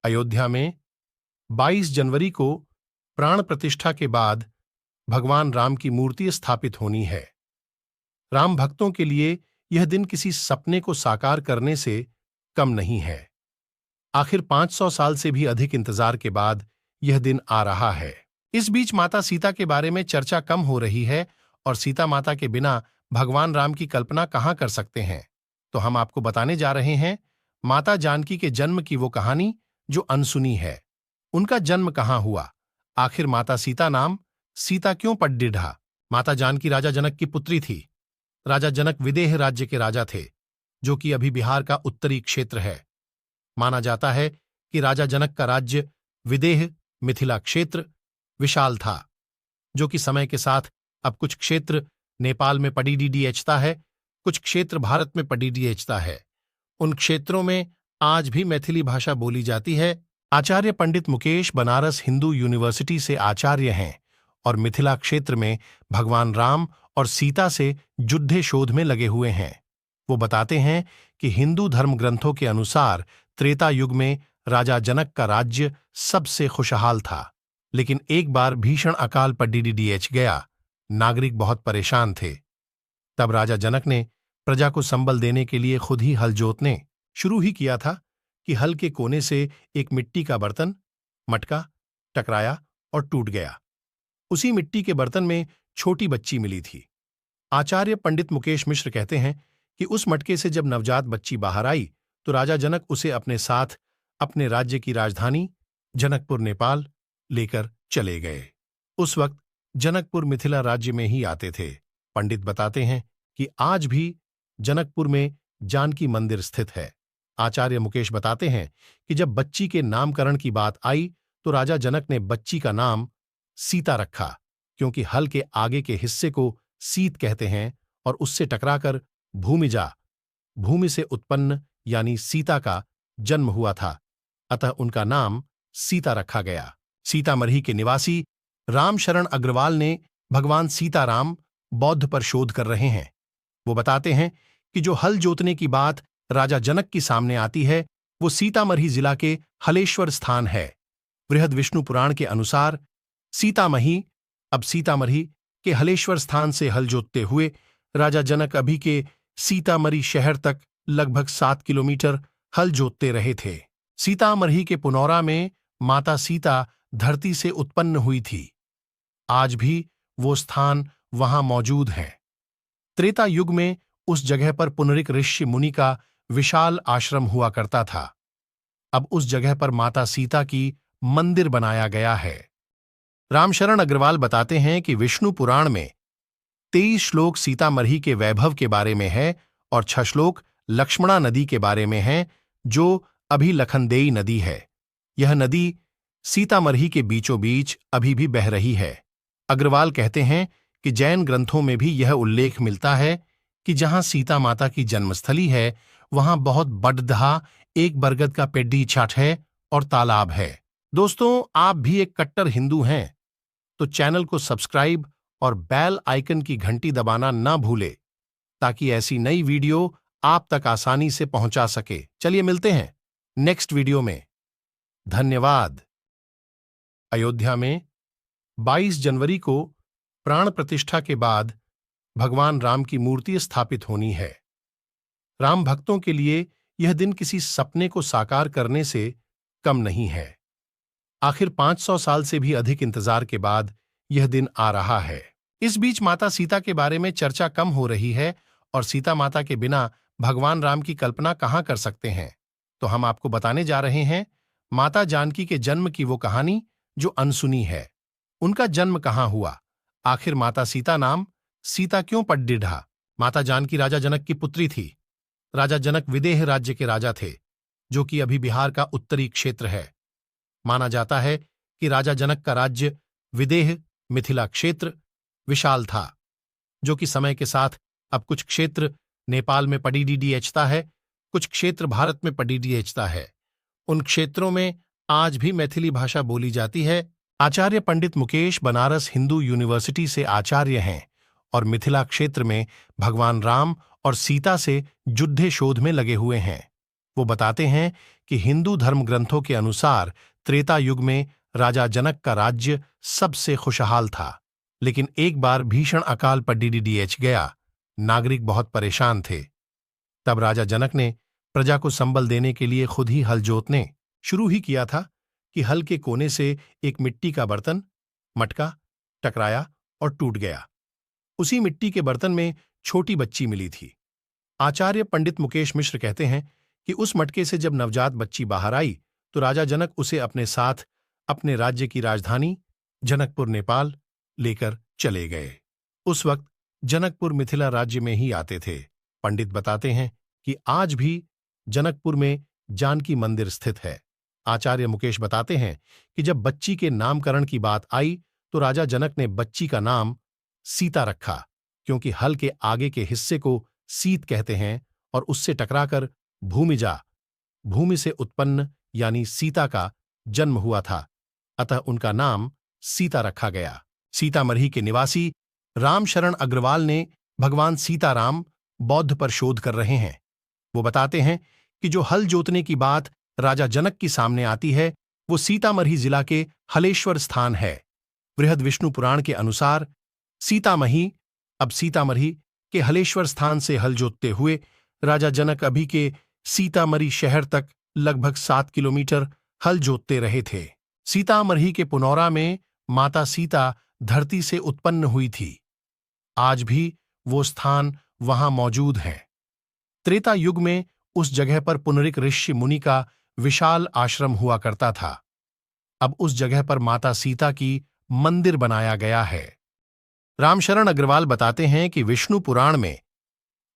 अयोध्या में 22 जनवरी को प्राण प्रतिष्ठा के बाद भगवान राम की मूर्ति स्थापित होनी है। राम भक्तों के लिए यह दिन किसी सपने को साकार करने से कम नहीं है। आखिर 500 साल से भी अधिक इंतजार के बाद यह दिन आ रहा है। इस बीच माता सीता के बारे में चर्चा कम हो रही है और सीता माता के बिना भगवान राम की कल्पना कहाँ कर सकते हैं। तो हम आपको बताने जा रहे हैं माता जानकी के जन्म की वो कहानी जो अनसुनी है। उनका जन्म कहाँ हुआ, आखिर माता सीता नाम सीता क्यों पड़ डिढ़ा। माता जानकी राजा जनक की पुत्री थी। राजा जनक विदेह राज्य के राजा थे, जो कि अभी बिहार का उत्तरी क्षेत्र है। माना जाता है कि राजा जनक का राज्य विदेह मिथिला क्षेत्र विशाल था, जो कि समय के साथ अब कुछ क्षेत्र नेपाल में पड़ीडीडीएचता है, कुछ क्षेत्र भारत में पड़ीडीएचता है। उन क्षेत्रों में आज भी मैथिली भाषा बोली जाती है। आचार्य पंडित मुकेश बनारस हिंदू यूनिवर्सिटी से आचार्य हैं और मिथिला क्षेत्र में भगवान राम और सीता से युद्धे शोध में लगे हुए हैं। वो बताते हैं कि हिंदू धर्म ग्रंथों के अनुसार त्रेता युग में राजा जनक का राज्य सबसे खुशहाल था, लेकिन एक बार भीषण अकाल पड़ीडीडीएच गया। नागरिक बहुत परेशान थे। तब राजा जनक ने प्रजा को संबल देने के लिए खुद ही हल जोतने शुरू ही किया था कि हल के कोने से एक मिट्टी का बर्तन मटका टकराया और टूट गया। उसी मिट्टी के बर्तन में छोटी बच्ची मिली थी। आचार्य पंडित मुकेश मिश्र कहते हैं कि उस मटके से जब नवजात बच्ची बाहर आई तो राजा जनक उसे अपने साथ अपने राज्य की राजधानी जनकपुर नेपाल लेकर चले गए। उस वक्त जनकपुर मिथिला राज्य में ही आते थे। पंडित बताते हैं कि आज भी जनकपुर में जानकी मंदिर स्थित है। आचार्य मुकेश बताते हैं कि जब बच्ची के नामकरण की बात आई तो राजा जनक ने बच्ची का नाम सीता रखा, क्योंकि हल के आगे के हिस्से को सीत कहते हैं और उससे टकराकर भूमि से उत्पन्न यानी सीता का जन्म हुआ था, अतः उनका नाम सीता रखा गया। सीतामढ़ी के निवासी रामशरण अग्रवाल ने भगवान सीताराम बौद्ध पर शोध कर रहे हैं। वो बताते हैं कि जो हल जोतने की बात राजा जनक की सामने आती है वो सीतामढ़ी जिला के हलेश्वर स्थान है। बृहद विष्णु पुराण के अनुसार सीतामढ़ी अब सीतामढ़ी के हलेश्वर स्थान से हल जोतते हुए राजा जनक अभी के सीतामढ़ी शहर तक लगभग 7 किलोमीटर हल जोतते रहे थे। सीतामढ़ी के पुनौरा में माता सीता धरती से उत्पन्न हुई थी। आज भी वो स्थान वहां मौजूद है। त्रेता युग में उस जगह पर पुनरिक ऋषि मुनि का विशाल आश्रम हुआ करता था। अब उस जगह पर माता सीता की मंदिर बनाया गया है। रामशरण अग्रवाल बताते हैं कि विष्णु पुराण में 23 श्लोक सीतामढ़ी के वैभव के बारे में है और 6 श्लोक लक्ष्मणा नदी के बारे में हैं, जो अभी लखनदेई नदी है। यह नदी सीतामढ़ी के बीचों बीच अभी भी बह रही है। अग्रवाल कहते हैं कि जैन ग्रंथों में भी यह उल्लेख मिलता है कि जहां सीता माता की जन्मस्थली है वहां बहुत बड़धा एक बरगद का पेड्डी छाट है और तालाब है। दोस्तों, आप भी एक कट्टर हिंदू हैं तो चैनल को सब्सक्राइब और बेल आइकन की घंटी दबाना ना भूले, ताकि ऐसी नई वीडियो आप तक आसानी से पहुंचा सके। चलिए मिलते हैं नेक्स्ट वीडियो में। धन्यवाद। अयोध्या में 22 जनवरी को प्राण प्रतिष्ठा के बाद भगवान राम की मूर्ति स्थापित होनी है। राम भक्तों के लिए यह दिन किसी सपने को साकार करने से कम नहीं है। आखिर 500 साल से भी अधिक इंतजार के बाद यह दिन आ रहा है। इस बीच माता सीता के बारे में चर्चा कम हो रही है और सीता माता के बिना भगवान राम की कल्पना कहाँ कर सकते हैं। तो हम आपको बताने जा रहे हैं माता जानकी के जन्म की वो कहानी जो अनसुनी है। उनका जन्म कहाँ हुआ, आखिर माता सीता नाम सीता क्यों पड़ डिढ़ा। माता जानकी राजा जनक की पुत्री थी। राजा जनक विदेह राज्य के राजा थे, जो कि अभी बिहार का उत्तरी क्षेत्र है। माना जाता है कि राजा जनक का राज्य विदेह मिथिला क्षेत्र विशाल था, जो कि समय के साथ अब कुछ क्षेत्र नेपाल में पड़ीडीडीएचता है, कुछ क्षेत्र भारत में पड़ीडीएचता है। उन क्षेत्रों में आज भी मैथिली भाषा बोली जाती है। आचार्य पंडित मुकेश बनारस हिंदू यूनिवर्सिटी से आचार्य हैं और मिथिला क्षेत्र में भगवान राम और सीता से युद्धे शोध में लगे हुए हैं। वो बताते हैं कि हिंदू धर्म ग्रंथों के अनुसार त्रेता युग में राजा जनक का राज्य सबसे खुशहाल था, लेकिन एक बार भीषण अकाल पर डीडीडीएच गया। नागरिक बहुत परेशान थे। तब राजा जनक ने प्रजा को संबल देने के लिए खुद ही हल जोतने शुरू ही किया था कि हल के कोने से एक मिट्टी का बर्तन, मटका, टकराया और टूट गया। उसी मिट्टी के बर्तन में छोटी बच्ची मिली थी। आचार्य पंडित मुकेश मिश्र कहते हैं कि उस मटके से जब नवजात बच्ची बाहर आई तो राजा जनक उसे अपने साथ अपने राज्य की राजधानी जनकपुर नेपाल लेकर चले गए। उस वक्त जनकपुर मिथिला राज्य में ही आते थे। पंडित बताते हैं कि आज भी जनकपुर में जानकी मंदिर स्थित है। आचार्य मुकेश बताते हैं कि जब बच्ची के नामकरण की बात आई तो राजा जनक ने बच्ची का नाम सीता रखा, क्योंकि हल के आगे के हिस्से को सीत कहते हैं और उससे टकराकर भूमि से उत्पन्न यानी सीता का जन्म हुआ था, अतः उनका नाम सीता रखा गया। सीतामढ़ी के निवासी रामशरण अग्रवाल ने भगवान सीताराम बौद्ध पर शोध कर रहे हैं। वो बताते हैं कि जो हल जोतने की बात राजा जनक की सामने आती है वो सीतामढ़ी जिला के हलेश्वर स्थान है। बृहद विष्णु पुराण के अनुसार सीतामढ़ी अब सीतामढ़ी के हलेश्वर स्थान से हल जोतते हुए राजा जनक अभी के सीतामढ़ी शहर तक लगभग 7 किलोमीटर हल जोतते रहे थे। सीतामढ़ी के पुनौरा में माता सीता धरती से उत्पन्न हुई थी। आज भी वो स्थान वहां मौजूद है। त्रेता युग में उस जगह पर पुनरिक ऋषि मुनि का विशाल आश्रम हुआ करता था। अब उस जगह पर माता सीता की मंदिर बनाया गया है। रामशरण अग्रवाल बताते हैं कि विष्णु पुराण में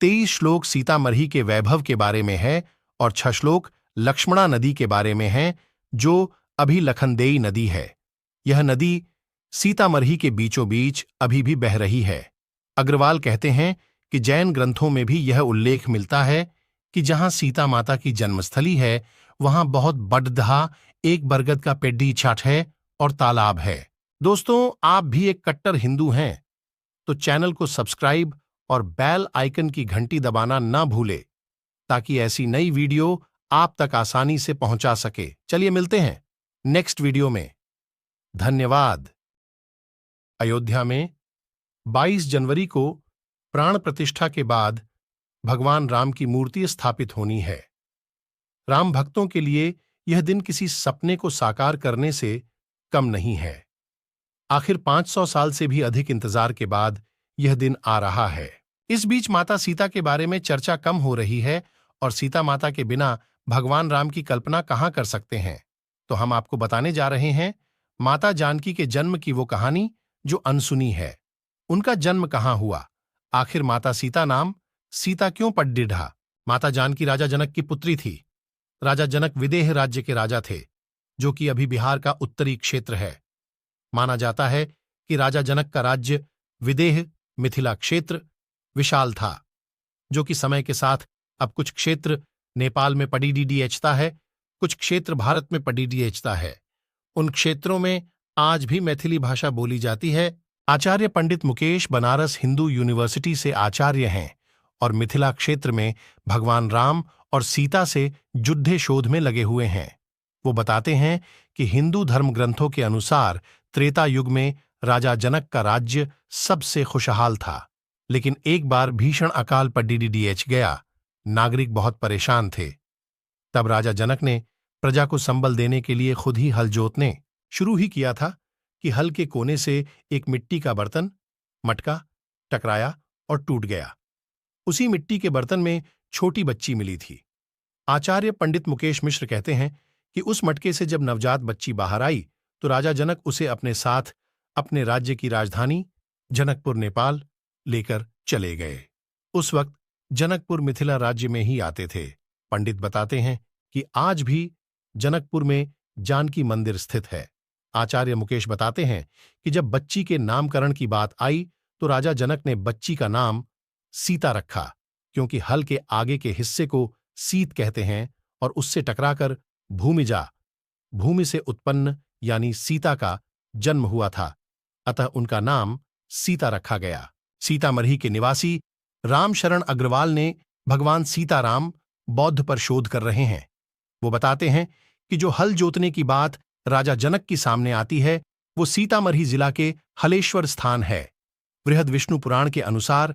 23 श्लोक सीतामढ़ी के वैभव के बारे में है और 6 श्लोक लक्ष्मणा नदी के बारे में हैं, जो अभी लखनदेई नदी है। यह नदी सीतामढ़ी के बीचों बीच अभी भी बह रही है। अग्रवाल कहते हैं कि जैन ग्रंथों में भी यह उल्लेख मिलता है कि जहां सीता माता की जन्मस्थली है वहां बहुत बड़धा एक बरगद का पेड्डी छाट है और तालाब है। दोस्तों, आप भी एक कट्टर हिंदू हैं तो चैनल को सब्सक्राइब और बेल आइकन की घंटी दबाना ना भूले ताकि ऐसी नई वीडियो आप तक आसानी से पहुंचा सके। चलिए मिलते हैं नेक्स्ट वीडियो में। धन्यवाद। अयोध्या में 22 जनवरी को प्राण प्रतिष्ठा के बाद भगवान राम की मूर्ति स्थापित होनी है। राम भक्तों के लिए यह दिन किसी सपने को साकार करने से कम नहीं है। आखिर 500 साल से भी अधिक इंतजार के बाद यह दिन आ रहा है। इस बीच माता सीता के बारे में चर्चा कम हो रही है और सीता माता के बिना भगवान राम की कल्पना कहां कर सकते हैं। तो हम आपको बताने जा रहे हैं माता जानकी के जन्म की वो कहानी जो अनसुनी है। उनका जन्म कहां हुआ, आखिर माता सीता नाम सीता क्यों पड्डिढ़ा। माता जानकी राजा जनक की पुत्री थी। राजा जनक विदेह राज्य के राजा थे, जो कि अभी बिहार का उत्तरी क्षेत्र है। माना जाता है कि राजा जनक का राज्य विदेह मिथिला क्षेत्र विशाल था, जो कि समय के साथ अब कुछ क्षेत्र नेपाल में पडीडीएचता है, कुछ क्षेत्र भारत में पडीडीएचता है। उन क्षेत्रों में आज भी मैथिली भाषा बोली जाती है। आचार्य पंडित मुकेश बनारस हिंदू यूनिवर्सिटी से आचार्य हैं और मिथिला क्षेत्र में भगवान राम और सीता से जुद्धे शोध में लगे हुए हैं। वो बताते हैं कि हिंदू धर्म ग्रंथों के अनुसार त्रेता युग में राजा जनक का राज्य सबसे खुशहाल था, लेकिन एक बार भीषण अकाल पर डीडीडीएच गया। नागरिक बहुत परेशान थे। तब राजा जनक ने प्रजा को संबल देने के लिए खुद ही हल जोतने शुरू ही किया था कि हल के कोने से एक मिट्टी का बर्तन, मटका, टकराया और टूट गया। उसी मिट्टी के बर्तन में छोटी बच्ची मिली थी। आचार्य पंडित मुकेश मिश्र कहते हैं कि उस मटके से जब नवजात बच्ची बाहर आई तो राजा जनक उसे अपने साथ अपने राज्य की राजधानी जनकपुर नेपाल लेकर चले गए। उस वक्त जनकपुर मिथिला राज्य में ही आते थे। पंडित बताते हैं कि आज भी जनकपुर में जानकी मंदिर स्थित है। आचार्य मुकेश बताते हैं कि जब बच्ची के नामकरण की बात आई तो राजा जनक ने बच्ची का नाम सीता रखा, क्योंकि हल के आगे के हिस्से को सीत कहते हैं और उससे टकराकर भूमि से उत्पन्न यानी सीता का जन्म हुआ था, अतः उनका नाम सीता रखा गया। सीतामढ़ी के निवासी रामशरण अग्रवाल ने भगवान सीताराम बौद्ध पर शोध कर रहे हैं। वो बताते हैं कि जो हल जोतने की बात राजा जनक की सामने आती है वो सीतामढ़ी जिला के हलेश्वर स्थान है। बृहद विष्णु पुराण के अनुसार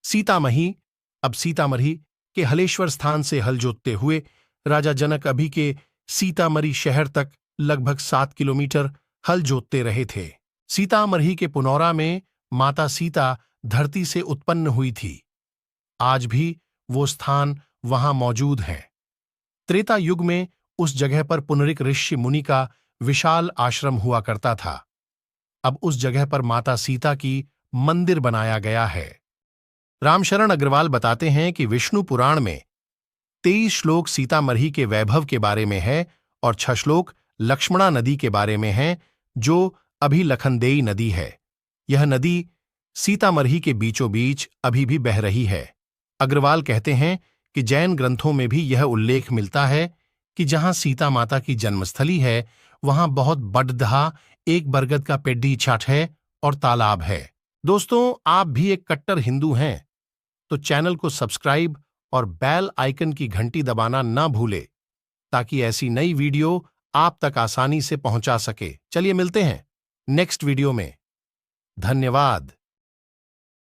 सीतामढ़ी अब सीतामढ़ी के हलेश्वर स्थान से हल जोतते हुए राजा जनक अभी के सीतामढ़ी शहर तक लगभग 7 किलोमीटर हल जोतते रहे थे। सीतामढ़ी के पुनौरा में माता सीता धरती से उत्पन्न हुई थी। आज भी वो स्थान वहां मौजूद है। त्रेता युग में उस जगह पर पुनरिक ऋषि मुनि का विशाल आश्रम हुआ करता था। अब उस जगह पर माता सीता की मंदिर बनाया गया है। रामशरण अग्रवाल बताते हैं कि विष्णु पुराण में 23 श्लोक सीतामढ़ी के वैभव के बारे में है और 6 श्लोक लक्ष्मणा नदी के बारे में हैं, जो अभी लखनदेई नदी है। यह नदी सीतामढ़ी के बीचों बीच अभी भी बह रही है। अग्रवाल कहते हैं कि जैन ग्रंथों में भी यह उल्लेख मिलता है कि जहां सीता माता की जन्मस्थली है वहां बहुत बड़धा एक बरगद का पेड्डी छाट है और तालाब है। दोस्तों, आप भी एक कट्टर हिंदू हैं तो चैनल को सब्सक्राइब और बेल आइकन की घंटी दबाना ना भूले ताकि ऐसी नई वीडियो आप तक आसानी से पहुंचा सके। चलिए मिलते हैं नेक्स्ट वीडियो में। धन्यवाद।